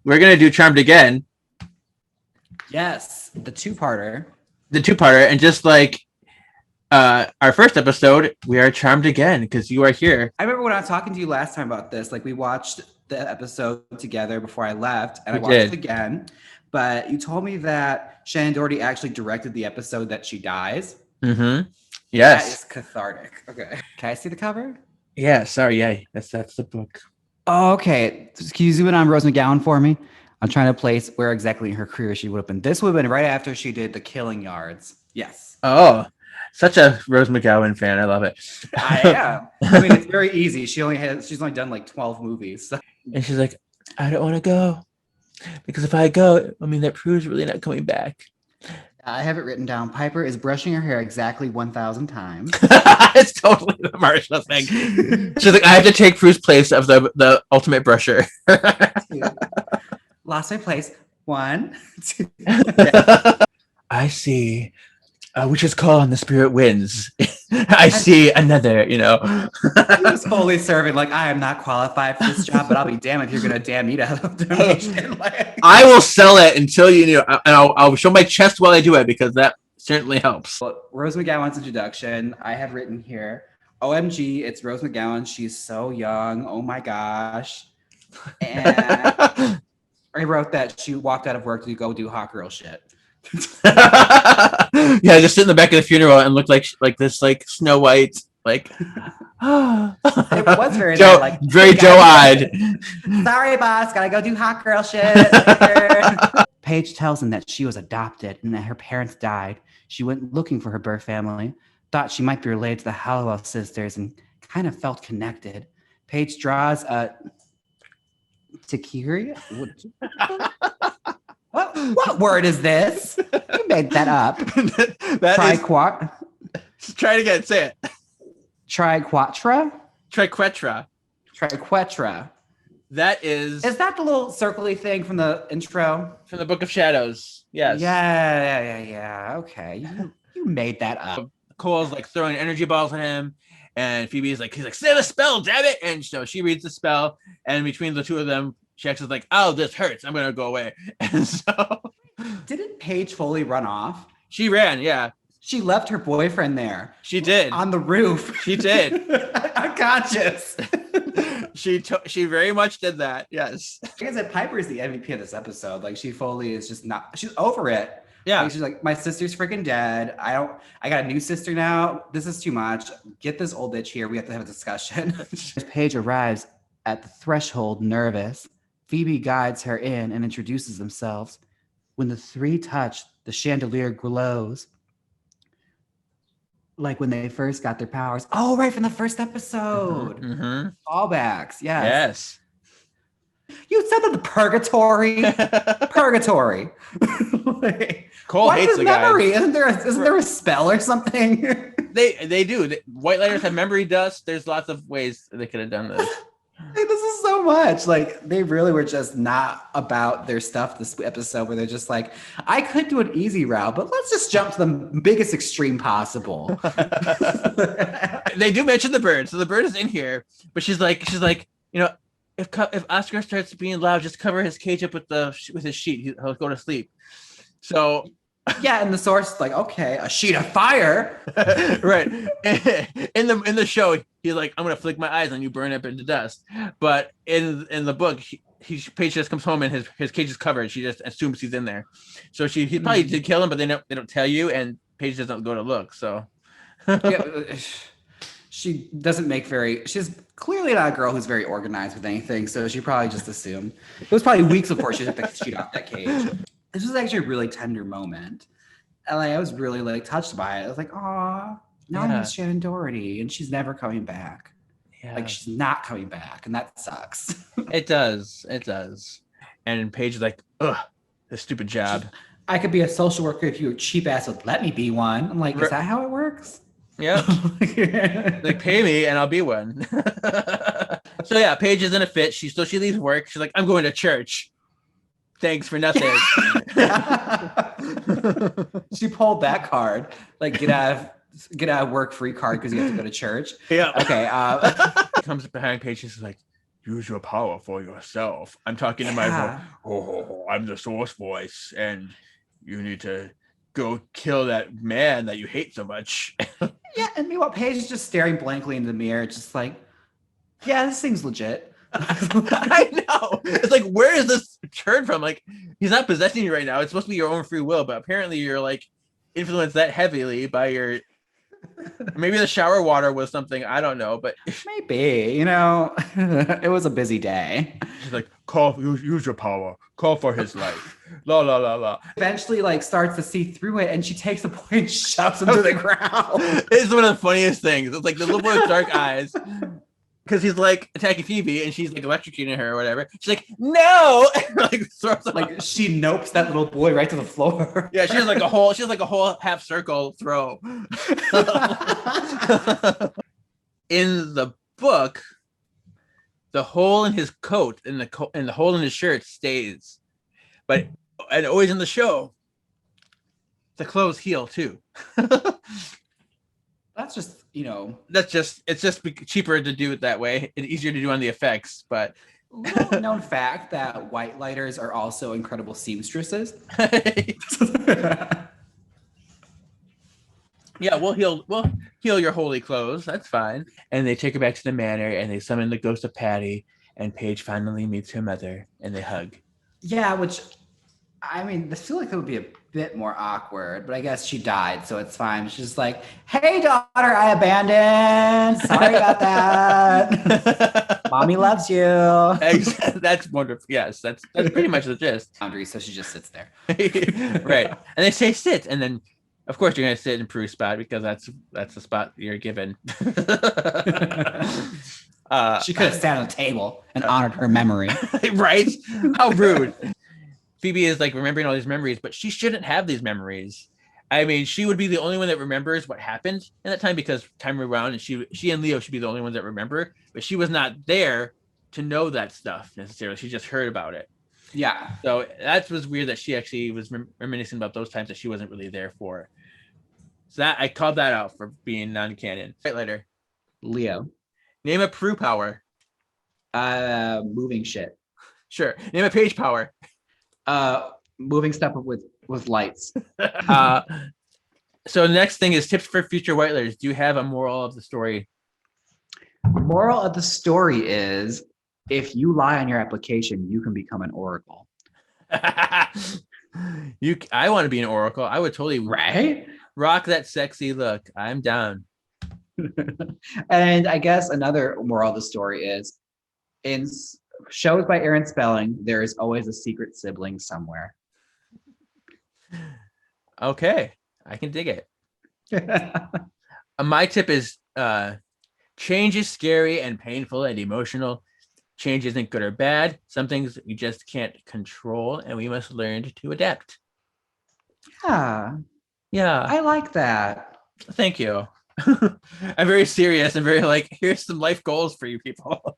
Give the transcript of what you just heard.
we're gonna do Charmed again. Yes, the two-parter. And just like our first episode, we are charmed again because you are here. I remember when I was talking to you last time about this, like we watched the episode together before I left, and I watched it again. But you told me that Shannon Doherty actually directed the episode that she dies. Mm-hmm. Yes. That is cathartic. Okay. Can I see the cover? Yeah, sorry. Yeah, that's the book. Oh, okay. Can you zoom in on Rose McGowan for me? I'm trying to place where exactly in her career she would have been. This would have been right after she did The Killing Yards. Yes. Oh, such a Rose McGowan fan. I love it. I am. I mean, it's very easy. She's only done like 12 movies. So. And she's like, I don't want to go because if I go, I mean, that Prue's really not coming back. I have it written down. Piper is brushing her hair exactly 1,000 times. It's totally the Marsha thing. She's like, I have to take Prue's place of the ultimate brusher. Lost my place. 1, 2. I see. Which is called on the spirit wins. I see another, He was fully serving, like, I am not qualified for this job, but I'll be damned if you're going to damn me to have a donation. I will sell it until and I'll show my chest while I do it because that certainly helps. Well, Rose McGowan's introduction, I have written here, OMG, it's Rose McGowan. She's so young. Oh my gosh. And I wrote that she walked out of work to go do hot girl shit. Yeah, just sit in the back of the funeral and look like this, like Snow White, like. It was very very Joe-eyed. Sorry, boss, gotta go do hot girl shit. Paige tells him that she was adopted and that her parents died. She went looking for her birth family, thought she might be related to the Halliwell sisters, and kind of felt connected. Paige draws a Takiri. What word is this? You made that up. Try it again. Say it. Triquetra. That is. Is that the little circly thing from the intro? From the Book of Shadows. Yes. Yeah. Okay. You made that up. Cole's like throwing energy balls at him, and he's like, say the spell, damn it! And so she reads the spell, and between the two of them, she actually is like, oh, this hurts. I'm gonna go away. And so, didn't Paige fully run off? She ran. Yeah. She left her boyfriend there. She did. On the roof. She did. Unconscious. She very much did that. Yes. Like I said, Piper is the MVP of this episode. Like she fully is just not. She's over it. Yeah. Like, she's like, my sister's freaking dead. I got a new sister now. This is too much. Get this old bitch here. We have to have a discussion. Paige arrives at the threshold, nervous. Phoebe guides her in and introduces themselves. When the three touch, the chandelier glows. Like when they first got their powers. Oh, right, from the first episode. Mm-hmm. Callbacks, yes. You said that the purgatory. Purgatory. Cole hates the memory? guy. Isn't there a spell or something? They do. White lighters have memory dust. There's lots of ways they could have done this. This is so much. Like they really were just not about their stuff this episode, where they're just like, I could do an easy route, but let's just jump to the biggest extreme possible. They do mention the bird, so the bird is in here, but she's like, if Oscar starts being loud, just cover his cage up with his sheet. He'll go to sleep. So. Yeah, and the source like, okay, a sheet of fire. Right. In the show, he's like, I'm gonna flick my eyes and you burn up into dust. But in the book, Paige just comes home and his cage is covered. She just assumes he's in there. So he probably did kill him, but they don't tell you, and Paige doesn't go to look. So she doesn't make she's clearly not a girl who's very organized with anything, so she probably just assumed. It was probably weeks before she took the sheet off that cage. This was actually a really tender moment. And I was really touched by it. I was like, aw, now I miss Shannon Doherty, and she's never coming back. Yeah. Like she's not coming back, and that sucks. It does. And Paige is like, ugh, this stupid job. I could be a social worker if you were cheap ass would let me be one. I'm like, is that how it works? Yeah. Like pay me and I'll be one. So yeah, Paige is in a fit. She leaves work. She's like, I'm going to church. Thanks for nothing. She pulled that card, like get out of work free card because you have to go to church. Yeah. Okay. Comes behind Paige. She's like, use your power for yourself. I'm talking to my voice. Oh, I'm the source voice, and you need to go kill that man that you hate so much. Yeah, and meanwhile, Paige is just staring blankly into the mirror, just like, yeah, this seems legit. I know. It's like, where is this turn from? Like, he's not possessing you right now. It's supposed to be your own free will, but apparently you're like influenced that heavily by your. Maybe the shower water was something, I don't know, but maybe, you know, it was a busy day. She's like, use your power, call for his life. La la la la. Eventually, like, starts to see through it, and she takes the boy and shoves him to the ground. It's one of the funniest things. It's like the little boy with dark eyes. Because he's like attacking Phoebe and she's like electrocuting her or whatever. She's like, no, like throws him like she nopes that little boy right to the floor. Yeah, she has like a whole half circle throw. In the book, the hole in his coat and the hole in his shirt stays, but and always in the show, the clothes heal too. That's just, you know, it's just cheaper to do it that way. It's easier to do on the effects, but little known fact that white lighters are also incredible seamstresses. Yeah, we'll heal your holy clothes. That's fine. And they take her back to the manor and they summon the ghost of Patty, and Paige finally meets her mother and they hug. Yeah, which, I mean, I feel like that would be a bit more awkward, but I guess she died, so it's fine. She's like, hey, daughter, I abandoned. Sorry about that. Mommy loves you. That's wonderful. Yes, that's pretty much the gist. Boundary, so she just sits there. Right. And they say sit, and then of course you're gonna sit in Prue's spot because that's the spot you're given. She could have sat on the table and honored her memory. Right? How rude. Phoebe is like remembering all these memories, but she shouldn't have these memories. I mean, she would be the only one that remembers what happened in that time because time moved around, and she and Leo should be the only ones that remember, but she was not there to know that stuff necessarily. She just heard about it. Yeah. So that was weird that she actually was reminiscing about those times that she wasn't really there for. So that I called that out for being non-canon. Right later. Leo. Name a Prue power. Moving shit. Sure. Name a Paige power. Moving stuff with lights. So the next thing is tips for future Whitelers. Do you have a moral of the story? Moral of the story is, if you lie on your application, you can become an oracle. I want to be an oracle. I would totally rock that sexy look. I'm down. And I guess another moral of the story is, in shows by Aaron Spelling, there is always a secret sibling somewhere. Okay, I can dig it. My tip is change is scary and painful and emotional. Change isn't good or bad. Some things we just can't control, and we must learn to adapt. Yeah. Yeah. I like that. Thank you. I'm very serious and very like, here's some life goals for you people.